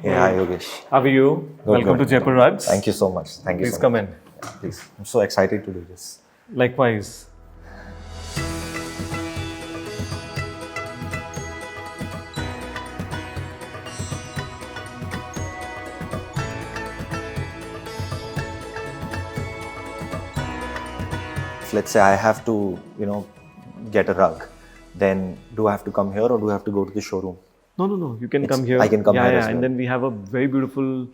Yeah, hi Yogesh. How are you? Welcome good. to Jaipur Rugs. Thank you so much. Thank you Please so come much. in. Yeah, please. I'm so excited to do this. Likewise. If let's say I have to, get a rug, then do I have to come here or do I have to go to the showroom? No. You can come here. I can come yeah, here yeah. as well. And then we have a very beautiful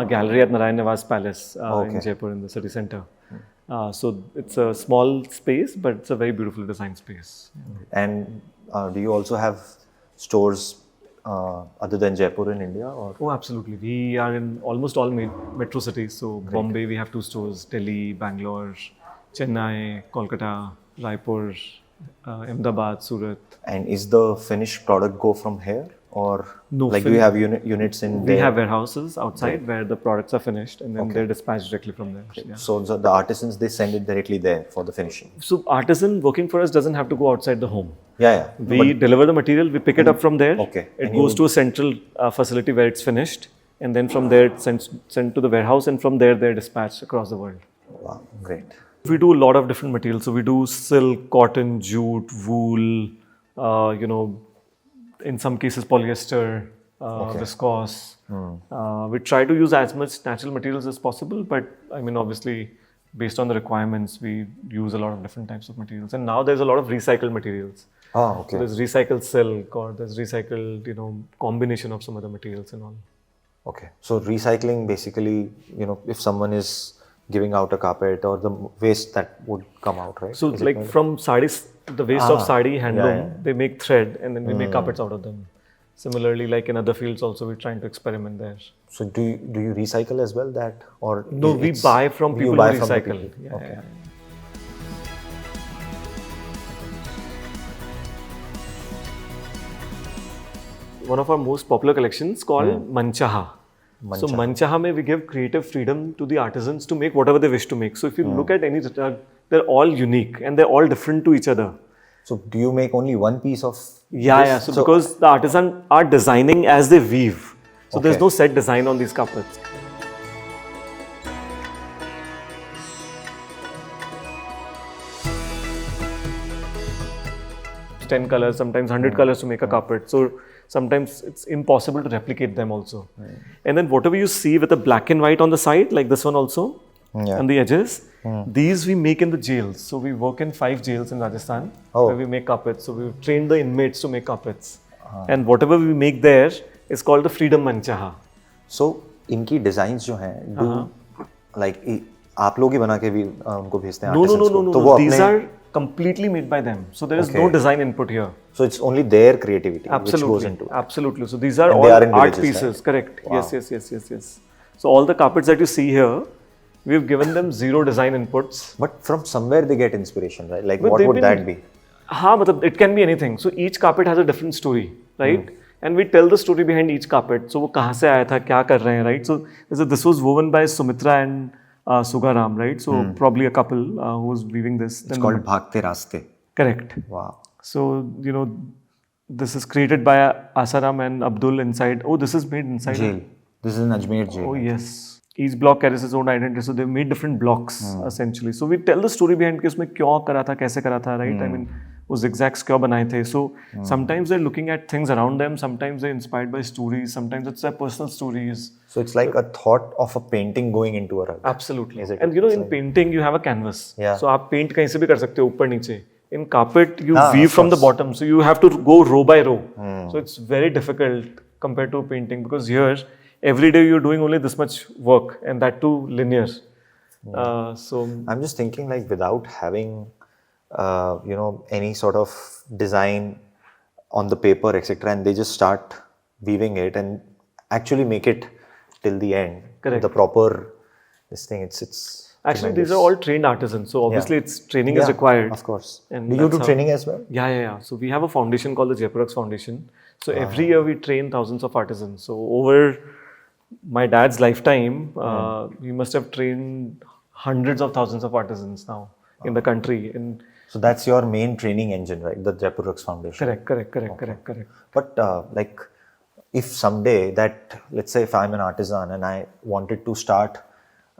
gallery at Narayan Niwas Palace Okay. in Jaipur in the city center. So it's a small space, but it's a very beautiful design space. And do you also have stores other than Jaipur in India? Or Oh, absolutely. We are in almost all metro cities. So Bombay, we have 2 stores. Delhi, Bangalore, Chennai, Kolkata, Raipur, Ahmedabad, Surat. And is the finished product go from here or No, like do you have units in We there? have warehouses outside where the products are finished and then they're dispatched directly from there. Yeah. So the artisans, they send it directly there for the finishing. So artisan working for us doesn't have to go outside the home. Yeah. We deliver the material, we pick it up from there. Okay. It And goes to a central facility where it's finished, and then from there it's sent to the warehouse, and from there they're dispatched across the world. Wow, great. We do a lot of different materials. So we do silk, cotton, jute, wool, in some cases polyester, viscose. We try to use as much natural materials as possible, but I mean, obviously, based on the requirements, we use a lot of different types of materials. And now there's a lot of recycled materials. Oh, okay. So there's recycled silk or there's recycled, combination of some other materials and all. Okay. So recycling basically, if someone is giving out a carpet or the waste that would come out, right? So Is it like from sarees, the waste of sari handloom, they make thread and then we make carpets out of them. Similarly, like in other fields also, we're trying to experiment there. So do you recycle as well that or No, we buy from people who buy from the recycle. people? Yeah, Okay. yeah. One of our most popular collections called Manchaha. So Manchaha mein we give creative freedom to the artisans to make whatever they wish to make. So if you look at any rug, they're all unique and they're all different to each other. So do you make only one piece of Yeah. So because the artisan are designing as they weave. So there's no set design on these carpets. It's 10 colors, sometimes 100 colors to make a carpet. So sometimes it's impossible to replicate them also. And then whatever you see with the black and white on the side, like this one also, on the edges, these we make in the jails. So we work in 5 jails in Rajasthan where we make carpets. So we've trained the inmates to make carpets. And whatever we make there is called the Freedom Manchaha. So इनकी designs जो हैं do like आप लोग ही बना के भी उनको भेजते हैं artisans को? तो No. वो These अपने are completely made by them. So there is no design input here. So it's only their creativity which goes into it. Absolutely. So these are And all they are in art villages, pieces. right? Correct. Wow. Yes. So all the carpets that you see here, we've given them zero design inputs. But from somewhere they get inspiration, right? Like But what they've would been- that be? It can be anything. So each carpet has a different story, right? And we tell the story behind each carpet. So वो कहाँ से आया था, क्या कर रहे हैं, right? So this was woven by Sumitra and Sugaram, right? So probably a couple who was weaving this. It's called भागते रास्ते. Correct. Wow. So, this is created by Asaram and Abdul inside. Oh, this is made inside. Jail. This is an Ajmer jail. Oh, yes. Each block carries its own identity. So, they've made different blocks, essentially. So, we tell the story behind कि उसमें क्यों करा था, कैसे करा था, right? I mean, वो zigzags क्यों बनाए थे. So, sometimes they're looking at things around them. Sometimes they're inspired by stories. Sometimes it's their personal stories. So it's like a thought of a painting going into a rug. Absolutely. Is it? And in painting, you have a canvas. Yeah. So, आप paint कहीं से भी कर सकते हो, ऊपर नीचे. In carpet, you of weave from the course. bottom, so you have to go row by row. So it's very difficult compared to painting because here, every day you're doing only this much work and that too linear. So I'm just thinking like without having, any sort of design on the paper, etc., and they just start weaving it and actually make it till the end. Correct. The proper this thing. It's actually these are all trained artisans, so obviously it's training is required. Of course. And do you that's do training as well? Yeah. So we have a foundation called the Jaipur Rugs Foundation. So every year we train thousands of artisans. So over my dad's lifetime, we must have trained hundreds of thousands of artisans now in the country. So that's your main training engine, right? The Jaipur Rugs Foundation. Correct. But like if someday that, let's say if I'm an artisan and I wanted to start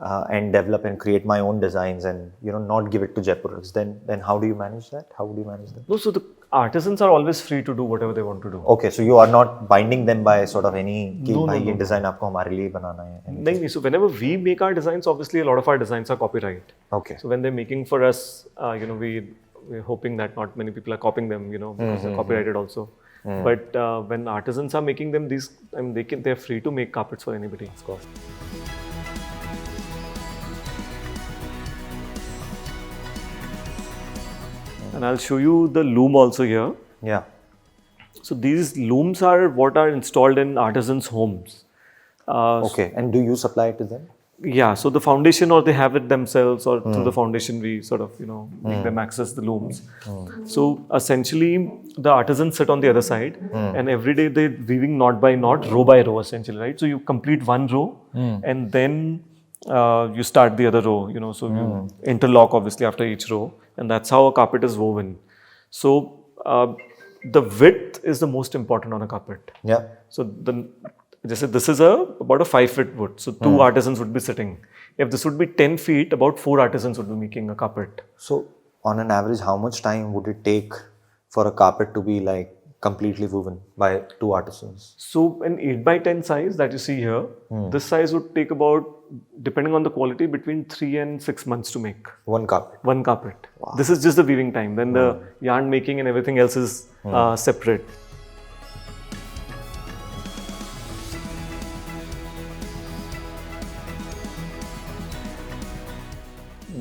and develop and create my own designs and not give it to Jaipur Rugs, then how do you manage that? How would you manage that? No, so the artisans are always free to do whatever they want to do. Okay, so you are not binding them by sort of any कि भाई ये design आपको हमारे लिए बनाना है. नहीं, so whenever we make our designs, obviously a lot of our designs are copyright. Okay. So when they're making for us, we're hoping that not many people are copying them, because they're copyrighted also. But when artisans are making them, they're free to make carpets for anybody. Of course. And I'll show you the loom also here. Yeah. So these looms are what are installed in artisans' homes. Okay, and do you supply it to them? Yeah, so the foundation, or they have it themselves, or through the foundation we sort of make them access the looms. So essentially the artisans sit on the other side, and every day they're weaving knot by knot, row by row essentially, right? So you complete one row and then you start the other row, so you interlock obviously after each row, and that's how a carpet is woven. So the width is the most important on a carpet. Yeah. So this is about a 5-foot wood. So 2 artisans would be sitting. If this would be 10 feet, about 4 artisans would be making a carpet. So on an average, how much time would it take for a carpet to be like completely woven by 2 artisans? So an 8x10 size that you see here, this size would take about, depending on the quality, between 3 and 6 months to make. One carpet? One carpet. Wow. This is just the weaving time. Then the yarn making and everything else is separate.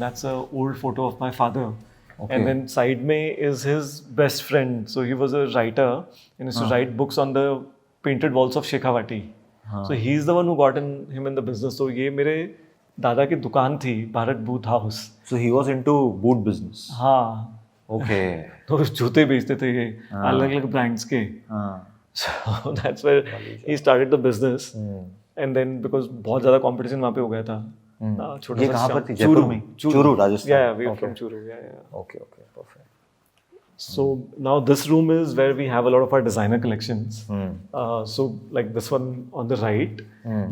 That's an old photo of my father. Okay. And then side mein is his best friend. So he was a writer and used to write books on the painted walls of Shekhawati. So he's the one who got him in the business. So ये मेरे दादा की दुकान थी, Bharat boot house. So he was into boot business. हाँ. Okay. तो जूते बेचते थे ये अलग-अलग brands के. So that's where he started the business. And then because बहुत ज़्यादा competition वहाँ पे हो गया था. ये कहाँ पर थी? जयपुर में? Churu, Rajasthan. Yeah, we're from Churu. Yeah. Okay, perfect. So now this room is where we have a lot of our designer collections. So like this one on the right,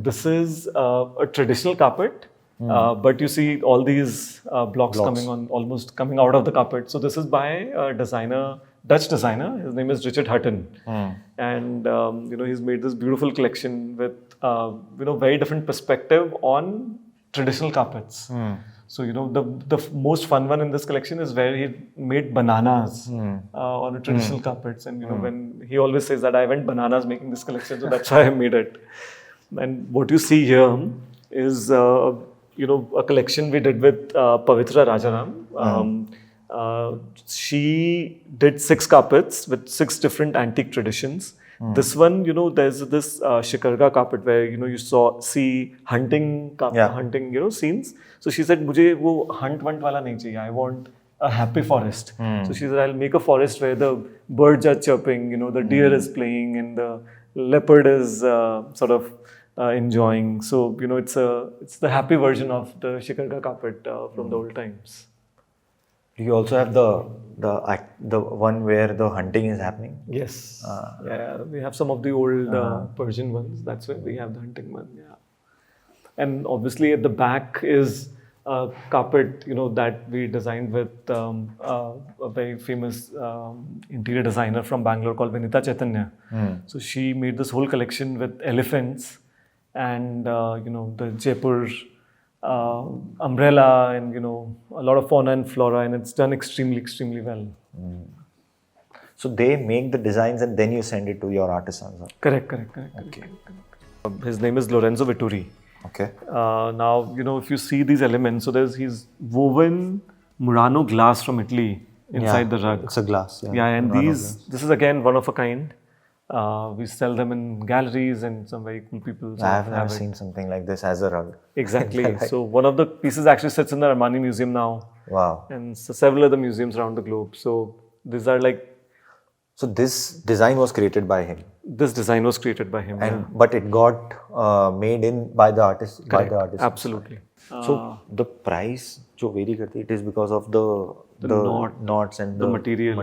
this is a traditional carpet, but you see all these blocks almost coming out of the carpet. So this is by a designer, Dutch designer. His name is Richard Hutton, and he's made this beautiful collection with very different perspective on traditional carpets. So the most fun one in this collection is where he made bananas on the traditional carpets, and when he always says that I went bananas making this collection, so that's why I made it. And what you see here is a collection we did with Pavitra Rajaram. She did 6 carpets with 6 different antique traditions. This one, there's this shikarga carpet where you see hunting scenes. So she said, "मुझे वो hunt वाला नहीं चाहिए. I want a happy forest." So she said, "I'll make a forest where the birds are chirping, the deer is playing, and the leopard is sort of enjoying." So it's the happy version of the shikarga carpet from the old times. Do you also have the one where the hunting is happening? Yes. Yeah, we have some of the old Persian ones. That's where we have the hunting one. Yeah. And obviously at the back is a carpet, that we designed with a very famous interior designer from Bangalore called Vinita Chaitanya. So she made this whole collection with elephants and the Jaipur umbrella and a lot of fauna and flora, and it's done extremely well. So they make the designs and then you send it to your artisans? Huh? Correct. Okay. His name is Lorenzo Vitturi. Okay. Now if you see these elements, so he's woven Murano glass from Italy inside the rug. It's a glass. Yeah, and this is again one of a kind. We sell them in galleries, and some very cool people. I have never seen something like this as a rug. Exactly. So one of the pieces actually sits in the Armani Museum now. Wow. And several other museums around the globe. So these are like... So this design was created by him? This design was created by him, But it got made by the artist? Correct. By the artist. Absolutely. So the price जो vary करती, it is because of the knots and the material.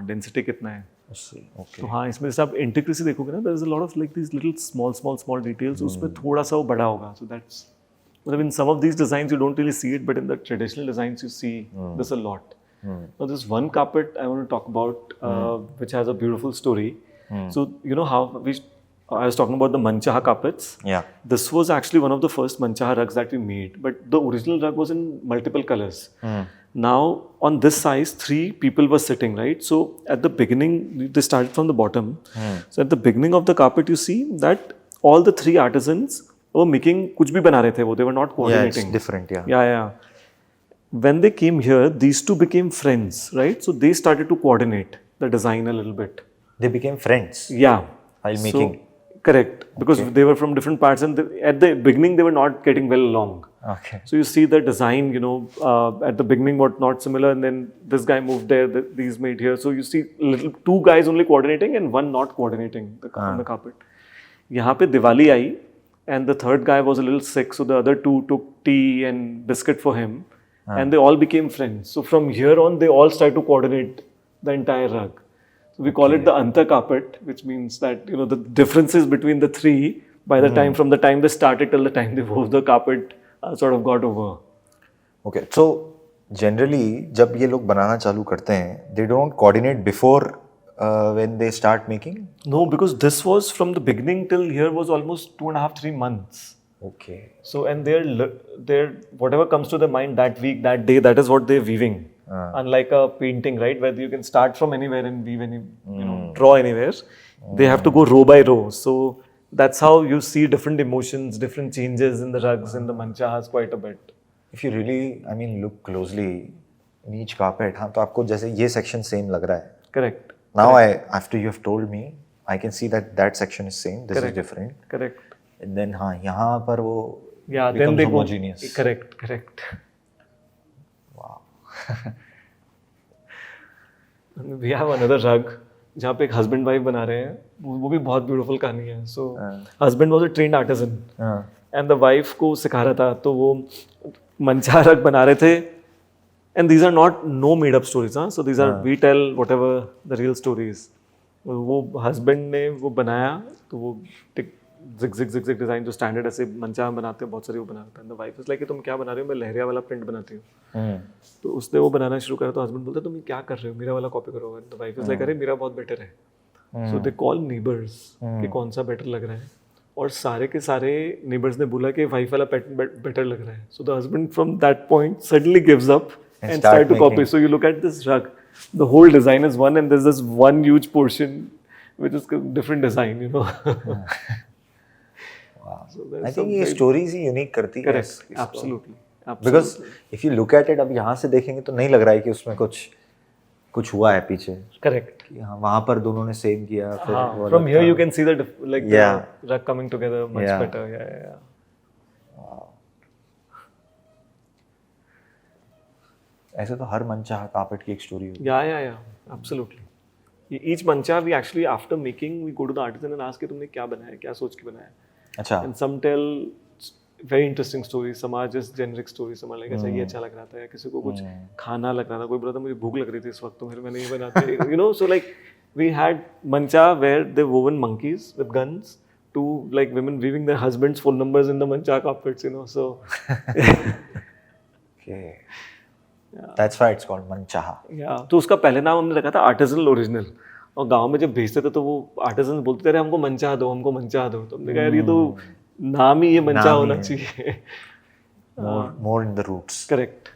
Density कितना है? Okay. तो हाँ, इसमें जैसे आप intricacy देखोगे ना, there is a lot of like these little small details, उसमें थोड़ा सा वो बड़ा होगा. सो दैट्स, मतलब in some of these designs you don't really see it, but in the traditional designs you see this a lot. Now there's one carpet I want to talk about, which has a beautiful story. So you know how I was talking about the Manchaha carpets. Yeah. This was actually one of the first Manchaha rugs that we made, but the original rug was in multiple colors. Now on this size, 3 people were sitting, right? So at the beginning, they started from the bottom. So at the beginning of the carpet, you see that all the 3 artisans were making कुछ भी बना रहे थे वो. They were not coordinating. Yeah, it's different. Yeah. Yeah. When they came here, these two became friends, right? So they started to coordinate the design a little bit. They became friends Yeah. while making. Correct. Because they were from different parts, and at the beginning they were not getting well along. Okay. So you see the design, you know, at the beginning what not similar, and then this guy moved there, these made here. So you see 2 guys only coordinating and 1 not coordinating on the carpet. यहाँ पे दिवाली आई, and the 3rd guy was a little sick, so the other 2 took tea and biscuit for him, and they all became friends. So from here on, they all started to coordinate the entire rug. So we call it the antar carpet, which means that, you know, the differences between the 3 by the time, from the time they started till the time they wove the carpet, sort of got over. Okay, so generally जब ये लोग बनाना चालू करते हैं, they don't coordinate before when they start making? No, because this was from the beginning till here was almost 2.5-3 months. Okay. So, and they're whatever comes to their mind that week, that day, that is what they're weaving. Unlike a painting, right, where you can start from anywhere and weave any, you know, draw anywhere. They have to go row by row. So that's how you see different emotions, different changes in the rugs and the manchahas quite a bit. If you really, I mean, look closely in each carpet, हाँ, तो आपको जैसे ये section same लग रहा है. Correct. Now after you have told me, I can see that section is same. This is different. Correct. And then हाँ, यहाँ पर वो then becomes they homogeneous. go. Correct. Wow. We have another rug जहाँ पे एक husband wife बना रहे हैं. वो भी बहुत beautiful कहानी है. So husband was a trained artisan, and the wife को सिखा रहा था, तो वो मंचा रग बना रहे थे. And these are not no made up stories, huh? So these are, we tell whatever the real stories. वो husband ने वो बनाया, तो वो zig डिजाइन जो स्टैंडर्ड ऐसे मंचा बनाते हैं बहुत सारी वो बनाता है. The wife is like, तुम क्या बना रहे हो? मैं लहरिया वाला प्रिंट बनाती हूँ. तो उसने वो बनाना शुरू करा, तो हस्बैंड बोलता है तुम क्या कर रहे हो, मेरा वाला कॉपी करो. The wife is like, अरे मेरा बहुत बेटर है. So they call neighbors कि कौन सा बेटर लग रहा है, और सारे के सारे neighbors ने बोला कि वाइफ वाला बेटर लग रहा है. So the husband from that point suddenly gives up and start to copy. So you look at this rug, the whole design is one, and there's this one huge portion which is different design, you know. Wow. So I think ये stories ही unique करती है. Correct. Absolutely. Because if you look at it, अब यहाँ से देखेंगे तो नहीं लग रहा है कि उसमें कुछ हुआ है पीछे. Correct. हाँ, वहाँ पर दोनों ने सेम किया. फिर from here you can see the the rug coming together much better. Yeah. ऐसे तो हर मंचाहा कार्पेट की एक स्टोरी होती है. Yeah, absolutely. Each mancha we actually after making we go to the artisan and ask कि तुमने क्या बनाया, क्या सोच के बनाया. अच्छा. And some tell very interesting stories. Some are just generic stories. Some are like, अच्छा ये अच्छा लग रहा था, या किसी को कुछ खाना लग रहा था, कोई बोला था मुझे भूख लग रही थी इस वक्त, तो फिर मैंने ये बनाते. You know, so like we had mancha where they woven monkeys with guns to like women weaving their husbands' phone numbers in the mancha carpets, you know. So okay. That's why it's called Manchaha. Yeah. तो उसका पहले नाम हमने रखा था artisanal original, और गांव में जब भेजते थे तो वो आर्टिजन बोलते थे हमको मंचा दो, हमको मंचा दो. तो हमने कहा यार ये तो नाम ही ये मंचा होना चाहिए. More in the roots. Correct.